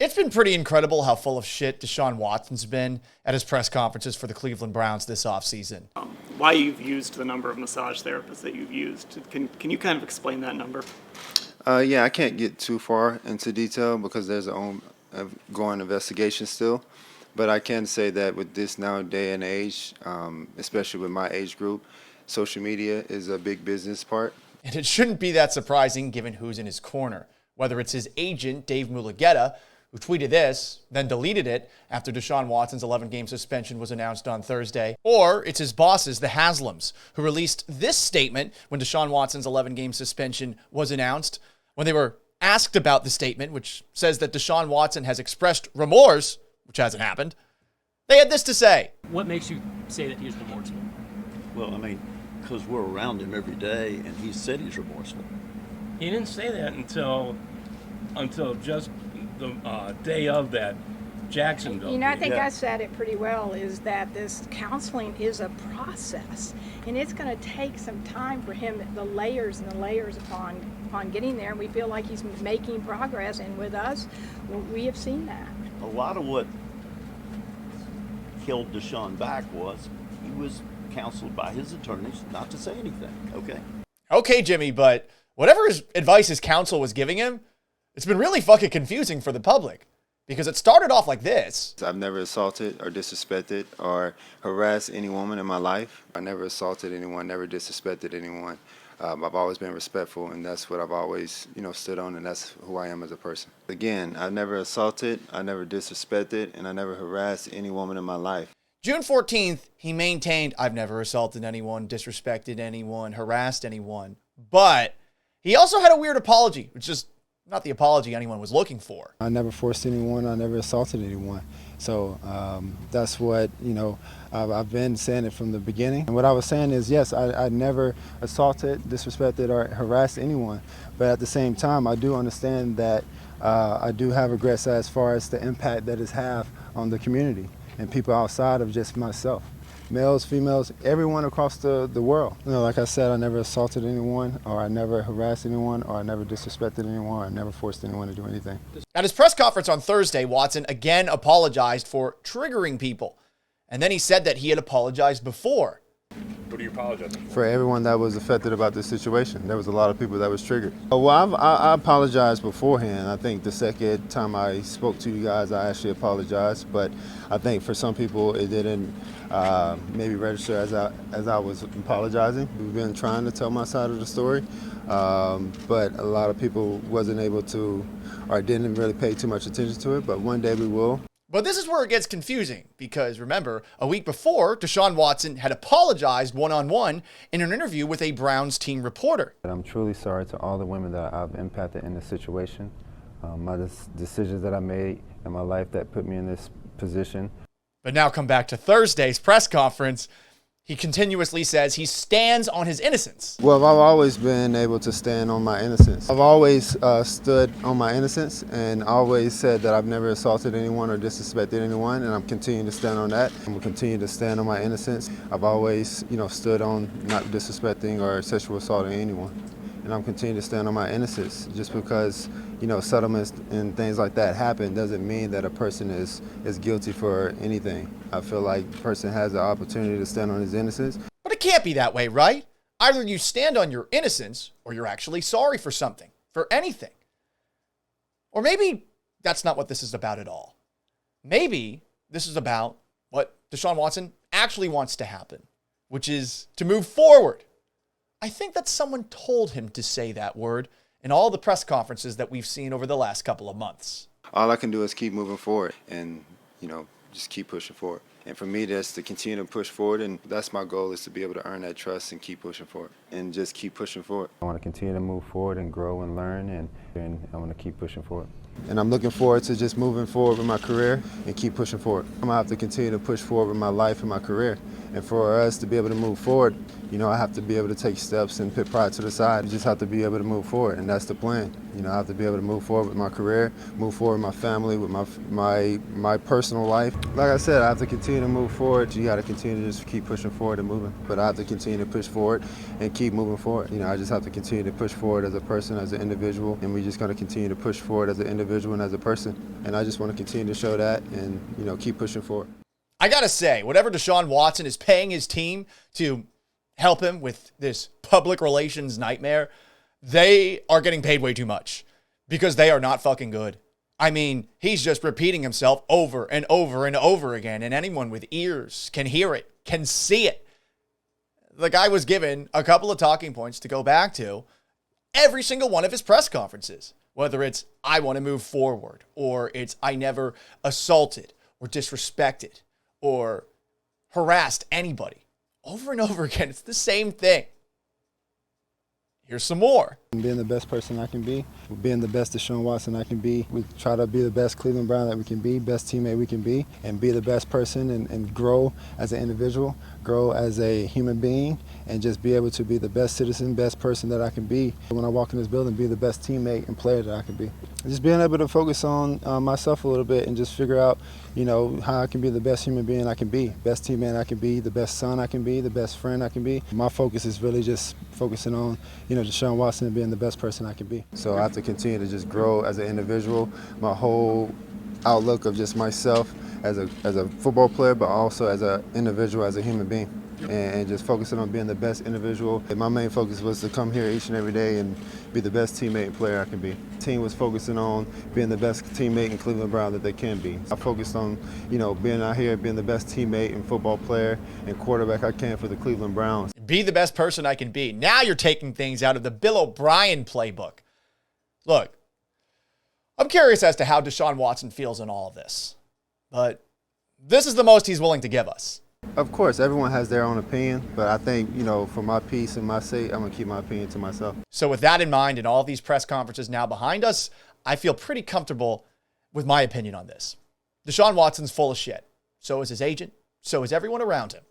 It's been pretty incredible how full of shit Deshaun Watson's been at his press conferences for the Cleveland Browns this offseason. Why you've used the number of massage therapists that you've used. Can you kind of explain that number? Yeah, I can't get too far into detail because there's an ongoing investigation still. But I can say that with this now day and age, especially with my age group, social media is a big business part. And it shouldn't be that surprising given who's in his corner, whether it's his agent, Dave Mulugeta, who tweeted this, then deleted it after Deshaun Watson's 11-game suspension was announced on Thursday, or it's his bosses, the Haslams, who released this statement when Deshaun Watson's 11-game suspension was announced, when they were asked about the statement, which says that Deshaun Watson has expressed remorse, which hasn't happened. They had this to say. What makes you say that he's remorseful? Well, I mean, because we're around him every day, and he said he's remorseful. He didn't say that until just the day of that Jacksonville. You know, I think Yeah. I said it pretty well, is that this counseling is a process, and it's going to take some time for him, the layers and the layers upon getting there. We feel like he's making progress, and with us, we have seen that. A lot of what held Deshaun back was he was counseled by his attorneys not to say anything, okay? Okay, Jimmy, but whatever advice his counsel was giving him, it's been really fucking confusing for the public because it started off like this. I've never assaulted or disrespected or harassed any woman in my life. I never assaulted anyone, never disrespected anyone. I've always been respectful, and that's what I've always, stood on, and that's who I am as a person. Again, I've never assaulted, I never disrespected, and I never harassed any woman in my life. June 14th, he maintained, I've never assaulted anyone, disrespected anyone, harassed anyone. But he also had a weird apology, which is not the apology anyone was looking for. I never forced anyone. I never assaulted anyone. So that's what, I've been saying it from the beginning. And what I was saying is, yes, I never assaulted, disrespected, or harassed anyone. But at the same time, I do understand that I do have regrets as far as the impact that it's had on the community and people outside of just myself. Males, females, everyone across the world. Like I said, I never assaulted anyone, or I never harassed anyone, or I never disrespected anyone, or I never forced anyone to do anything. At his press conference on Thursday, Watson again apologized for triggering people. And then he said that he had apologized before. What are you apologizing for? For everyone that was affected about this situation, there was a lot of people that was triggered. Well, I apologized beforehand. I think the second time I spoke to you guys, I actually apologized. But I think for some people, it didn't maybe register as I was apologizing. We've been trying to tell my side of the story, but a lot of people wasn't able to, or didn't really pay too much attention to it. But one day we will. But this is where it gets confusing because, remember, a week before, Deshaun Watson had apologized one-on-one in an interview with a Browns team reporter. I'm truly sorry to all the women that I've impacted in this situation, my decisions that I made in my life that put me in this position. But now come back to Thursday's press conference. He continuously says he stands on his innocence. Well, I've always been able to stand on my innocence. I've always stood on my innocence and always said that I've never assaulted anyone or disrespected anyone, and I'm continuing to stand on that. I'm going to continue to stand on my innocence. I've always, stood on not disrespecting or sexual assaulting anyone. And I'm continuing to stand on my innocence. Just because, settlements and things like that happen doesn't mean that a person is guilty for anything. I feel like the person has the opportunity to stand on his innocence. But it can't be that way, right? Either you stand on your innocence or you're actually sorry for something, for anything. Or maybe that's not what this is about at all. Maybe this is about what Deshaun Watson actually wants to happen, which is to move forward. I think that someone told him to say that word in all the press conferences that we've seen over the last couple of months. All I can do is keep moving forward and, just keep pushing forward. And for me, that's to continue to push forward, and that's my goal, is to be able to earn that trust and keep pushing forward and just keep pushing forward. I want to continue to move forward and grow and learn, and I want to keep pushing forward. And I'm looking forward to just moving forward with my career and keep pushing forward. I'm going to have to continue to push forward with my life and my career. And for us to be able to move forward, I have to be able to take steps and put pride to the side. You just have to be able to move forward, and that's the plan. I have to be able to move forward with my career, move forward with my family, with my personal life. Like I said, I have to continue to move forward. You got to continue to just keep pushing forward and moving. But I have to continue to push forward and keep moving forward. I just have to continue to push forward as a person, as an individual, and we're just going to continue to push forward as an individual and as a person. And I just want to continue to show that and, keep pushing forward. I got to say, whatever Deshaun Watson is paying his team to help him with this public relations nightmare, they are getting paid way too much because they are not fucking good. I mean, he's just repeating himself over and over and over again, and anyone with ears can hear it, can see it. The guy was given a couple of talking points to go back to every single one of his press conferences, whether it's I want to move forward, or it's I never assaulted or disrespected or harassed anybody. Over and over again, it's the same thing. Here's some more. Being the best person I can be, being the best Deshaun Watson I can be. We try to be the best Cleveland Brown that we can be, best teammate we can be, and be the best person and grow as an individual, grow as a human being, and just be able to be the best citizen, best person that I can be. When I walk in this building, be the best teammate and player that I can be. Just being able to focus on myself a little bit and just figure out, how I can be the best human being I can be, best teammate I can be, the best son I can be, the best friend I can be. My focus is really just focusing on, Deshaun Watson and being the best person I can be. So I have to continue to just grow as an individual, my whole outlook of just myself as a football player, but also as an individual, as a human being, and just focusing on being the best individual. And my main focus was to come here each and every day and be the best teammate and player I can be. The team was focusing on being the best teammate in Cleveland Brown that they can be. I focused on, being out here, being the best teammate and football player and quarterback I can for the Cleveland Browns. Be the best person I can be. Now you're taking things out of the Bill O'Brien playbook. Look, I'm curious as to how Deshaun Watson feels in all of this, but this is the most he's willing to give us. Of course, everyone has their own opinion, but I think, for my peace and my sake, I'm going to keep my opinion to myself. So with that in mind and all these press conferences now behind us, I feel pretty comfortable with my opinion on this. Deshaun Watson's full of shit. So is his agent. So is everyone around him.